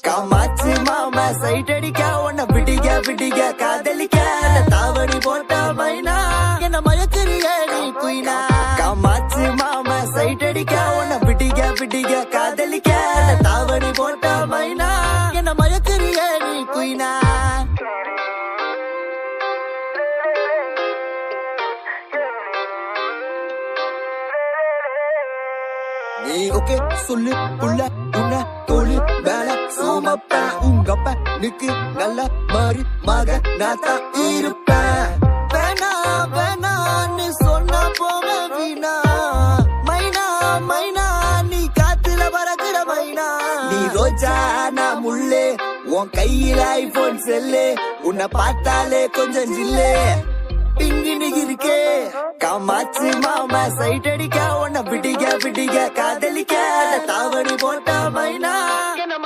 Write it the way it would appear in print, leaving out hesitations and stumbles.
காமாச்சு மாமா சைட் அடிக்க உன்னை பிடிக்க காதலிக்க தாவணி போட்ட மைனா என்ன மயக்கிறிய நீ குயினா. காமாச்சு மாமா சைட் அடிக்க உன்னை பிடிக்க காதலிக்க தாவணி போட்ட மைனா என்ன மயக்கிறிய நீ குயினா. நீ ஓகே சொல்லு புள்ள உன்ன தோழி வேலை சோமப்ப உங்கப்ப நிக்கு நல்ல மாறி மக நாத்தா இருப்பேன். வேணா வேணான்னு சொன்ன போக வீணா மைனா மைனா நீ காத்துல பறக்குற மைனா. நீ ரோஜா நான் முள்ளே உன் கையில ஐபோன் செல்லு உன்னை பார்த்தாலே கொஞ்சம் ஜில்லே பிங்கினு இருக்கே. காமாச்சு மாமா சைட் அடிக்க உன்னை பிடிக்க காதலிக்க தாவணி போட்ட மைனா என்ன